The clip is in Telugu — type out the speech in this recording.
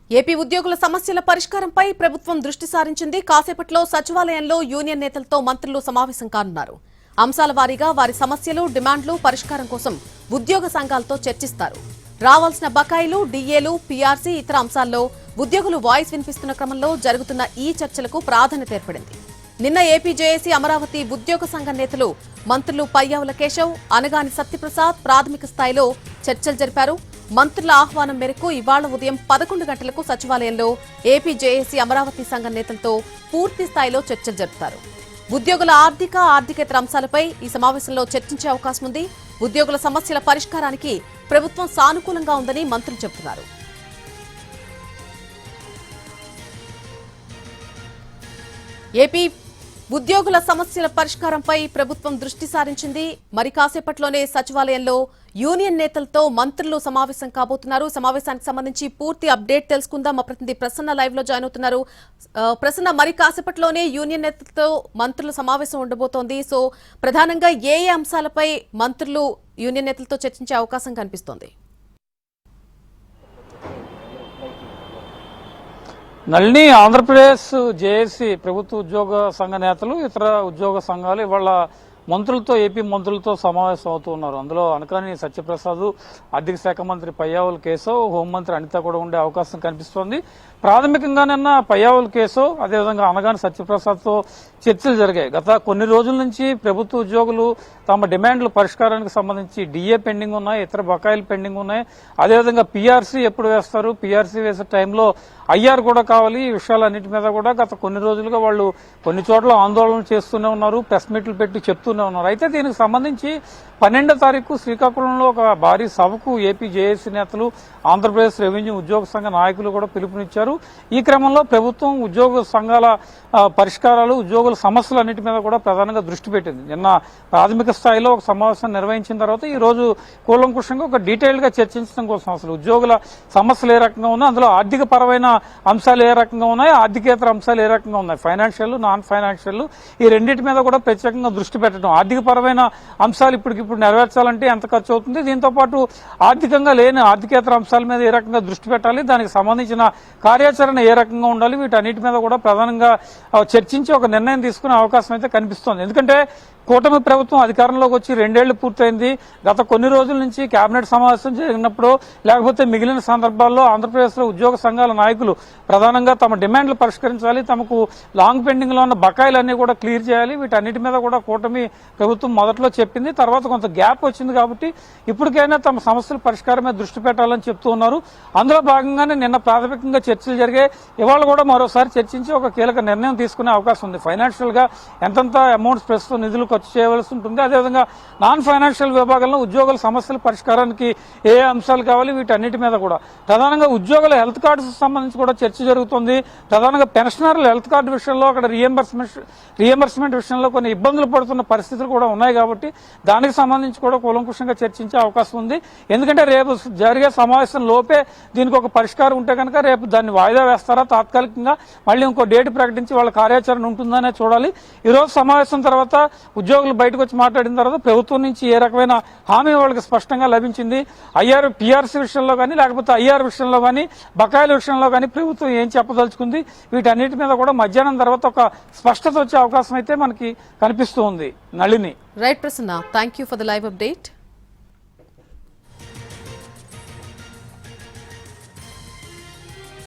ఏపీ ఉద్యోగుల సమస్యల పరిష్కారంపై ప్రభుత్వం దృష్టి సారించింది. కాసేపట్లో సచివాలయంలో యూనియన్ నేతలతో మంత్రులు సమావేశం కానున్నారు. అంశాల వారీగా వారి సమస్యలు, డిమాండ్లు పరిష్కారం కోసం ఉద్యోగ సంఘాలతో చర్చిస్తారు. రావాల్సిన బకాయిలు, డీఏలు, పీఆర్సీ ఇతర అంశాల్లో ఉద్యోగులు వాయిస్ వినిపిస్తున్న క్రమంలో జరుగుతున్న ఈ చర్చలకు ప్రాధాన్యత ఏర్పడింది. నిన్న ఏపీ జేఏసీ అమరావతి ఉద్యోగ సంఘ నేతలు మంత్రులు పయ్యావుల కేశవ్, అనగాని సత్యప్రసాద్ ప్రాథమిక స్థాయిలో చర్చలు జరిపారు. మంత్రుల ఆహ్వానం మేరకు ఇవాళ ఉదయం 11 గంటలకు సచివాలయంలో ఏపీ జేఏసీ అమరావతి సంఘం నేతలతో పూర్తి స్థాయిలో చర్చలు జరుపుతారు. ఉద్యోగుల ఆర్థికేతర అంశాలపై ఈ సమావేశంలో చర్చించే అవకాశం ఉంది. ఉద్యోగుల సమస్యల పరిష్కారానికి ప్రభుత్వం సానుకూలంగా ఉందని మంత్రులు చెబుతున్నారు. ఏపీ ఉద్యోగుల సమస్యల పరిష్కారంపై ప్రభుత్వం దృష్టి సారించింది. మరి కాసేపట్లోనే సచివాలయంలో యూనియన్ నేతలతో మంత్రులు సమావేశం కాబోతున్నారు. సమావేశానికి సంబంధించి పూర్తి అప్డేట్ తెలుసుకుందాం. మా ప్రతినిధి ప్రసన్న లైవ్ లో జాయిన్ అవుతున్నారు. ప్రసన్న, మరి కాసేపట్లోనే యూనియన్ నేతలతో మంత్రుల సమావేశం ఉండబోతోంది. సో ప్రధానంగా ఏ అంశాలపై మంత్రులు యూనియన్ నేతలతో చర్చించే అవకాశం కనిపిస్తోంది? నళిని, ఆంధ్రప్రదేశ్ జేఏసీ ప్రభుత్వ ఉద్యోగ సంఘ నేతలు, ఇతర ఉద్యోగ సంఘాలు ఇవాళ మంత్రులతో, ఏపీ మంత్రులతో సమావేశం అవుతూ ఉన్నారు. అందులో అనకాని సత్యప్రసాద్, ఆర్థిక శాఖ మంత్రి పయ్యావుల కేశవ్, హోంమంత్రి అనిత కూడా ఉండే అవకాశం కనిపిస్తోంది. ప్రాథమికంగా నిన్న పయ్యావుల కేశవ్, అదేవిధంగా అనగాని సత్యప్రసాద్తో చర్చలు జరిగాయి. గత కొన్ని రోజుల నుంచి ప్రభుత్వ ఉద్యోగులు తమ డిమాండ్ల పరిష్కారానికి సంబంధించి డీఏ పెండింగ్ ఉన్నాయి, ఇతర బకాయిలు పెండింగ్ ఉన్నాయి. అదేవిధంగా పీఆర్సీ ఎప్పుడు వేస్తారు, పీఆర్సీ వేసే టైంలో ఐఆర్ కూడా కావాలి. ఈ విషయాలన్నింటి మీద కూడా గత కొన్ని రోజులుగా వాళ్ళు కొన్ని చోట్ల ఆందోళన చేస్తూనే ఉన్నారు, ప్రెస్ మీట్లు పెట్టి చెప్తూనే ఉన్నారు. అయితే దీనికి సంబంధించి 12వ తారీఖు శ్రీకాకుళంలో ఒక భారీ సభకు ఏపీ జేఏసీ నేతలు, ఆంధ్రప్రదేశ్ రెవెన్యూ ఉద్యోగ సంఘ నాయకులు కూడా పిలుపునిచ్చారు. ఈ క్రమంలో ప్రభుత్వం ఉద్యోగ సంఘాల పరిష్కారాలు, ఉద్యోగుల సమస్యలన్నింటి మీద కూడా ప్రధానంగా దృష్టి పెట్టింది. నిన్న ప్రాథమిక స్థాయిలో ఒక సమావేశం నిర్వహించిన తర్వాత ఈ రోజు కూలంకుషంగా ఒక డీటెయిల్డ్ గా చర్చించడం కోసం అసలు ఉద్యోగుల సమస్యలు ఏ రకంగా ఉన్నాయి, అందులో ఆర్థిక పరమైన అంశాలు ఏ రకంగా ఉన్నాయి, ఆర్థికేతర అంశాలు ఏ రకంగా ఉన్నాయి, ఫైనాన్షియల్, నాన్ ఫైనాన్షియల్, ఈ రెండింటి మీద కూడా ప్రత్యేకంగా దృష్టి పెట్టడం. ఆర్థిక పరమైన అంశాలు ఇప్పటికిప్పుడు నెరవేర్చాలంటే ఎంత ఖర్చు అవుతుంది, దీంతో పాటు ఆర్థికంగా లేని ఆర్థికేతర అంశాల మీద ఏ రకంగా దృష్టి పెట్టాలి, దానికి సంబంధించిన కార్యాచరణ ఏ రకంగా ఉండాలి, వీటన్నిటి మీద కూడా ప్రధానంగా చర్చించి ఒక నిర్ణయం తీసుకునే అవకాశం అయితే కనిపిస్తోంది. ఎందుకంటే కూటమి ప్రభుత్వం అధికారంలోకి వచ్చి 2 ఏళ్లు పూర్తయింది. గత కొన్ని రోజుల నుంచి కేబినెట్ సమావేశం జరిగినప్పుడు, లేకపోతే మిగిలిన సందర్భాల్లో ఆంధ్రప్రదేశ్లో ఉద్యోగ సంఘాల నాయకులు ప్రధానంగా తమ డిమాండ్లు పరిష్కరించాలి, తమకు లాంగ్ పెండింగ్ లో ఉన్న బకాయిలన్నీ కూడా క్లియర్ చేయాలి, వీటన్నిటి మీద కూడా కూటమి ప్రభుత్వం మొదట్లో చెప్పింది. తర్వాత కొంత గ్యాప్ వచ్చింది కాబట్టి ఇప్పటికైనా తమ సమస్యల పరిష్కారం మీద దృష్టి పెట్టాలని చెప్తూ ఉన్నారు. అందులో భాగంగానే నిన్న ప్రాథమికంగా చర్చలు జరిగాయి. ఇవాళ కూడా మరోసారి చర్చించి ఒక కీలక నిర్ణయం తీసుకునే అవకాశం ఉంది. ఫైనాన్షియల్ గా ఎంతంత అమౌంట్స్ ప్రస్తుతం నిధులు ఖర్చు చేయవలసి ఉంటుంది, అదేవిధంగా నాన్ ఫైనాన్షియల్ విభాగంలో ఉద్యోగుల సమస్యల పరిష్కారానికి ఏ అంశాలు కావాలి, వీటన్నిటి మీద కూడా ప్రధానంగా ఉద్యోగుల హెల్త్ కార్డ్స్ సంబంధించి కూడా చర్చ జరుగుతుంది. ప్రధానంగా పెన్షనర్ల హెల్త్ కార్డు విషయంలో అక్కడ రియంబర్స్మెంట్ విషయంలో కొన్ని ఇబ్బందులు పడుతున్న పరిస్థితులు కూడా ఉన్నాయి కాబట్టి దానికి సంబంధించి కూడా కూలంకుషంగా చర్చించే అవకాశం ఉంది. ఎందుకంటే రేపు జరిగే సమావేశం లోపే దీనికి ఒక పరిష్కారం ఉంటే కనుక రేపు దాన్ని వాయిదా వేస్తారా, తాత్కాలికంగా మళ్ళీ ఇంకో డేట్ ప్రకటించి వాళ్ళ కార్యాచరణ ఉంటుందనే చూడాలి. ఈ రోజు సమావేశం తర్వాత ఉద్యోగులు బయటకు వచ్చి మాట్లాడిన తర్వాత ప్రభుత్వం నుంచి ఏ రకమైన హామీ వాళ్ళకి స్పష్టంగా లభించింది, పీఆర్సీ విషయంలో కానీ లేకపోతే ఐఆర్ విషయంలో కానీ బకాయిల విషయంలో కానీ ప్రభుత్వం ఏం చెప్పదలుచుకుంది, వీటన్నిటి మీద కూడా మధ్యాహ్నం తర్వాత ఒక స్పష్టత వచ్చే అవకాశం అయితే మనకి కనిపిస్తూ ఉంది. Nalini. Right Prasanna, thank you for the live update.